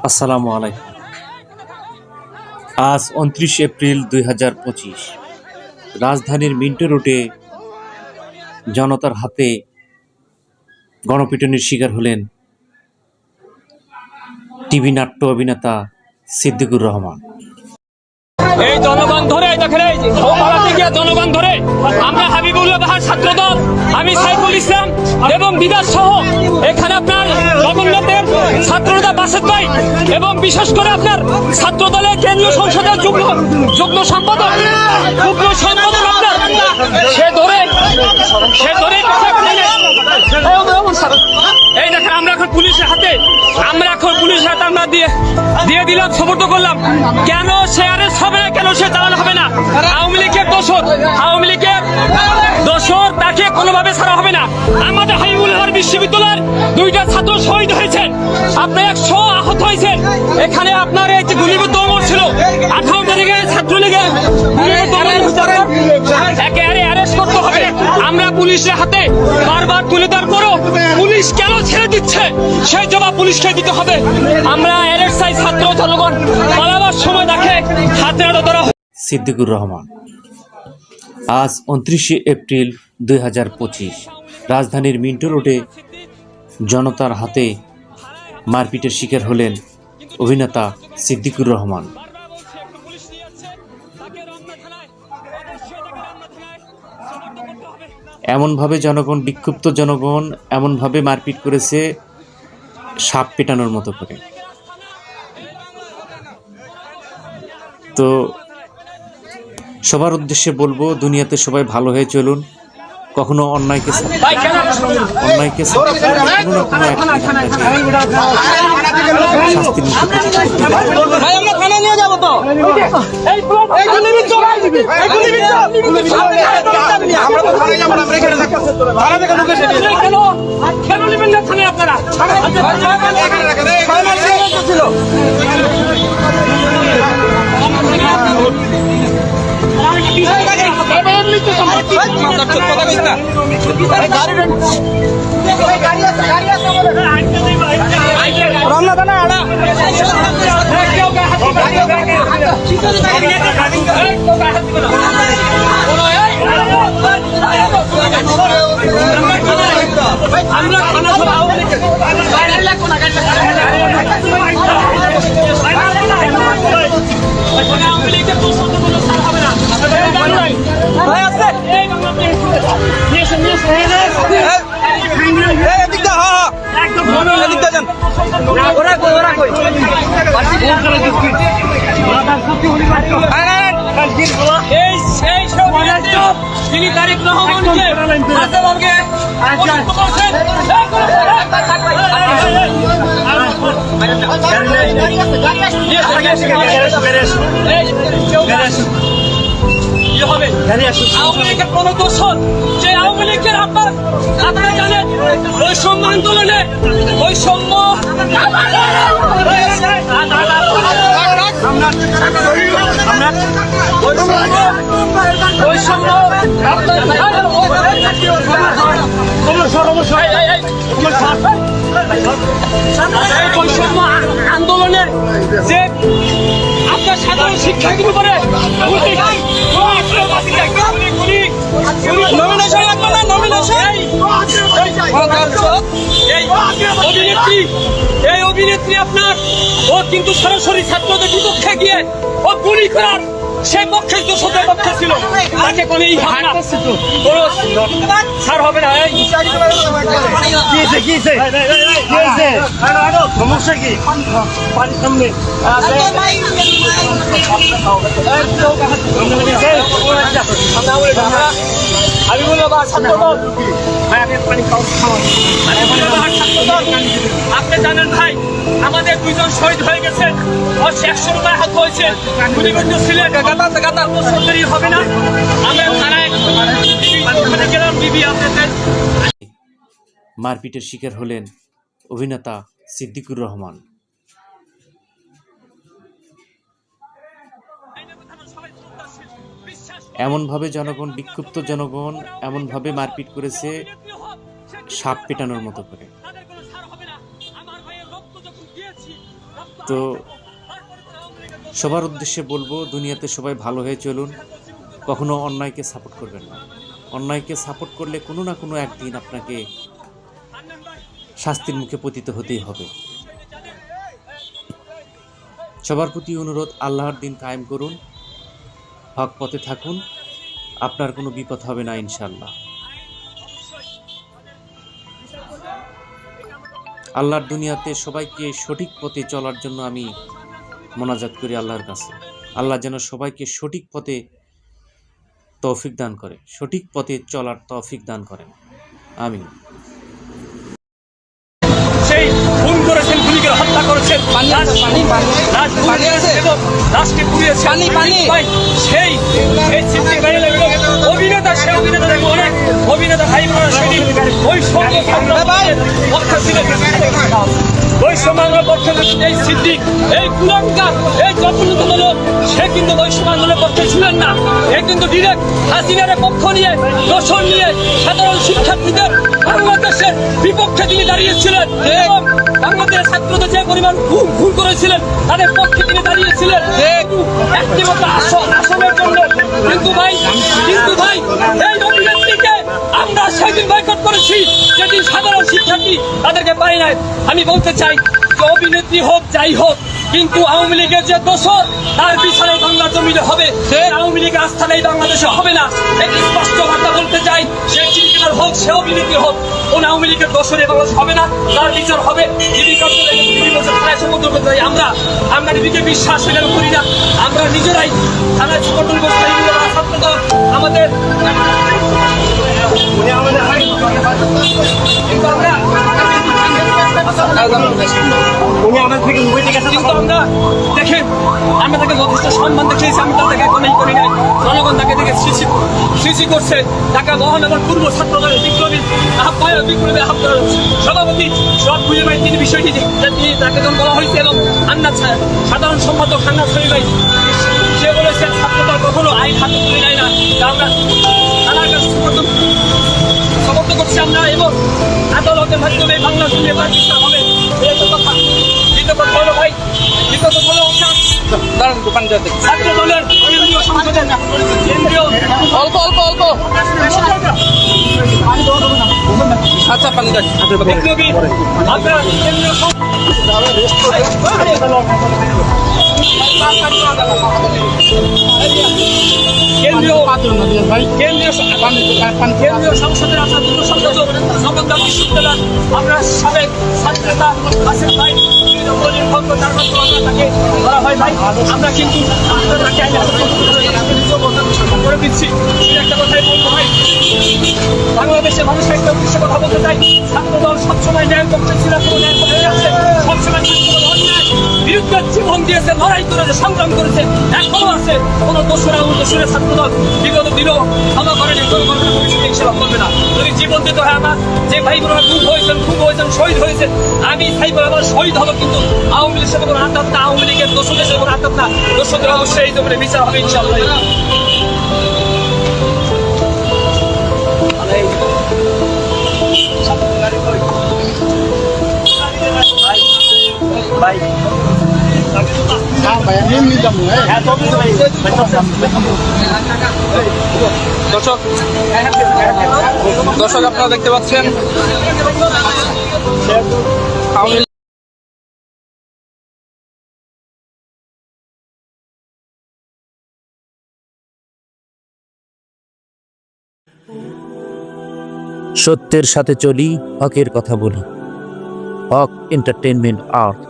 আসসালামু আলাইকুম। আজ 29 এপ্রিল 2025 রাজধানীর মিন্টো রোডে জনতার হাতে গণপিটুনির শিকার হলেন টিভি নাট্য অভিনেতা সিদ্দিকুর রহমান। এই জনগণ ধরে দেখেন, এই পাড়াতে গিয়ে জনগণ ধরে আমরা হাবিবুল্লাহ বাহার ছাত্রদল, আমি সাইফুল ইসলাম এবং বিদাস সহ এখানে আপনার জগন্নাথের ছাত্রদল বাসেদ ভাই এবং বিশেষ করে আপনার ছাত্রদলের কেন্দ্রীয় সংসদের যুগ্ম সম্পাদক আপনার সে ধরে এই দেখেন আমরা এখন পুলিশের হাতে আমরা দিয়ে দিলাম, সমর্থ করলাম। কেন সে অ্যারেস্ট হবে না, কেন সে চালানো হবে না? আওয়ামী লীগের দোষর তাকে কোনোভাবে ছাড়া হবে না। আমাদের হাবিবুল্লাহ বিশ্ববিদ্যালয়ের 2টা ছাত্র শহীদ হয়েছেন, আপনার 100 আহত হয়েছেন। এখানে আপনার এই যে গুলিবিদ্ধ অমর ছিল 18 তারিখে ছাত্রলীগের একেবারে অ্যারেস্ট করতে হবে। আমরা পুলিশের হাতে বারবার তুলে দেওয়ার পরও পুলিশ কেন ছেড়ে দিচ্ছে, সেই জবাব পুলিশকে দিতে হবে। আমরা অ্যারেস্ট চাই, ছাত্র জনগণ পালাবার সময় দেখে হাতে ধরা। সিদ্দিকুর রহমান। আজ 29 এপ্রিল 2025 রাজধানীর মিন্টো রোডে জনতার হাতে মারপিটের শিকার হলেন অভিনেতা সিদ্দিকুর রহমান। এমনভাবে বিক্ষুব্ধ জনগণ এমনভাবে মারপিট করেছে সাপ পেটানোর মতো করে। তো সবার উদ্দেশ্যে বলবো, দুনিয়াতে সবাই ভালো হয়ে চলুন, কখনো অন্যায়কে শাস্তির তিনি তারিক রহমানকে আওয়ামী লীগের প্রণোদর্শন, যে আওয়ামী লীগের আপনারা জানেন বৈষম্য আন্দোলনে বৈষম্য আন্দোলনে যে আপনার সাধারণ শিক্ষার্থীর উপরে এই অভিনেত্রী আপনার ও কিন্তু সরাসরি ছাত্রদের বিপক্ষে গিয়ে ও গুলি করার সেই পক্ষে দোষদের পক্ষে ছিল, তাকে কোনো ছাড় হবে না। সমস্যা কি আপনি জানেন ভাই, আমাদের 2জন শহীদ হয়ে গেছে, 100 রুপায় হাত হয়েছে, গুলিবিদ্ধ ছিলেন। হবে না, আমরা থানায় গেলাম বিবি আপনাদের। মারপিটের শিকার হলেন অভিনেতা সিদ্দিকুর রহমান। সবাই এমনভাবে জনগণ, বিক্ষুব্ধ জনগণ এমনভাবে মারপিট করেছে সাপ পেটানোর মতো করে। তো সবার উদ্দেশ্যে বলবো, দুনিয়াতে সবাই ভালো হয়ে চলুন, কখনো অন্যায়কে সাপোর্ট করবেন না। অন্যায়কে সাপোর্ট করলে কোনো না কোনো একদিন আপনাকে শাস্তির মুখে পতিত হতেই হবে। সবার প্রতি অনুরোধ, আল্লাহর দিন কায়েম করুন, হক পথে থাকুন, আপনার কোনো বিপদ হবে না ইনশাআল্লাহ। আল্লাহর দুনিয়াতে সবাইকে সঠিক পথে চলার জন্য আমি মোনাজাত করি আল্লাহর কাছে। আল্লাহ যেন সবাইকে সঠিক পথে তৌফিক দান করে, সঠিক পথে চলার তৌফিক দান করেন। আমিন। সেই খুন করেছেন, গুলিকে হত্যা করেছেন, লাশকে পুড়িয়েছেন। সেই সিদ্দিক ভাই অভিনেতা, সে অভিনেতা দেখো, অনেক অভিনেতা ভাই বোনেরা সেদিন ওই পক্ষে ছিলেন, ওই সময় আমরা পক্ষে এই সিদ্দিক, এই কুলাঙ্গার, এই জঘন্যতম, সে কিন্তু ওই সময় আন্দোলনের পক্ষে ছিলেন না। এ কিন্তু ডিরেক্ট হাসিনার পক্ষ নিয়ে, দোষর নিয়ে সাধারণ শিক্ষার্থীদের বাংলাদেশের বিপক্ষে তিনি দাঁড়িয়েছিলেন এবং বাংলাদেশের ছাত্রদের যে পরিমাণ ভুল করেছিলেন তাদের পক্ষে তিনি দাঁড়িয়েছিলেন একটিমাত্র আসনের জন্য। কিন্তু ভাই এই অভিনেত্রীকে আমরা সেদিন বয়কট করেছি, যেদিন সাধারণ শিক্ষার্থী তাদেরকে পাই নাই। আমি বলতে চাই যে অভিনেত্রী হোক, যাই হোক, কিন্তু আওয়ামী লীগের যে দোষর তার বিচারে বাংলা জমিনে হবে। আওয়ামী লীগের আস্থা নেই বাংলাদেশে হবে না, একটি স্পষ্ট বার্তা বলতে চাই। সে ক্রিকেটার হোক, সে অভিনেত্রী হোক, কোন আওয়ামী লীগের দোষরে বাংলাদেশ হবে না, তার বিচার হবে। আমরা নিজেকে বিশ্বাস করি না, আমরা নিজেরাই থানায় সংগঠন করতে আমাদের কিন্তু আমরা দেখেন, আমরা তাকে যথেষ্ট সম্মান দেখিয়েছি, আমি তাকে কমেন্ট করি নাই। জনগণ তাকে দেখে সৃষ্টি করছে। ঢাকা মহানগর পূর্ব ছাত্র দলের বিপ্লবী সভাপতি সব খুঁজে পাই তিনি বিষয়টি তাকে যখন বলা হয়েছে এবং সাধারণ সম্পাদক হান্নাত শরীফ ভাই সে বলেছেন ছাত্রদল কখনো আইন হাতে তুলে নেয় না। আমরা থানার কাছে সমর্থন করছি আমরা এবং আদালতের মাধ্যমে বাংলা শুনে বিচার হবে। ভাই বিগত বলো ছাত্র দলের কেন্দ্রীয় সংসদের কেন্দ্রীয় অল্প আচ্ছা পানি বিপ্লবী আপনার কেন্দ্রীয় কেন্দ্রীয় সংসদের আপনার দুটো সদস্য জগন্নাথ বিশ্ববিদ্যালয় আপনার সাবেক ছাত্রনেতা আসেন ভাই তাকে বলা হয় ভাই। আমরা কিন্তু করে দিচ্ছি। একটা কথাই বলবো ভাই, বাংলাদেশের মানুষের একটা উদ্দেশ্যে কথা বলতে চাই। ছাত্রদল সবসময় ন্যায়ের পক্ষে ছিল, সবসময় বিরুদ্ধে জীবন দিয়েছে, লড়াই করেছে, সংগ্রাম করেছে, এখনো আছে। কোনো দোষরা উদ্দেশ্যে ছাত্রদল বিগত দিনও ক্ষমা করেনি, ভবিষ্যতে সেবা করবে না। যদি জীবন দিতে হয়, আমার যে ভাই বোনেরা খুব হয়েছেন, শহীদ হয়েছে, আমি ভাই বোন আবার শহীদ হবো, কিন্তু আওয়ামী লীগের সাথে কোনো আঘাত না, আওয়ামী লীগের দোষদের সাথে কোনো আঘাত না। দোষদের অবশ্যই এই জমিনে বিচার হবে ইনশাআল্লাহ। দর্শক আপনারা দেখতে পাচ্ছেন সত্যের সাথে চলি, হকের কথা বলি। হক এন্টারটেইনমেন্ট আর্ট।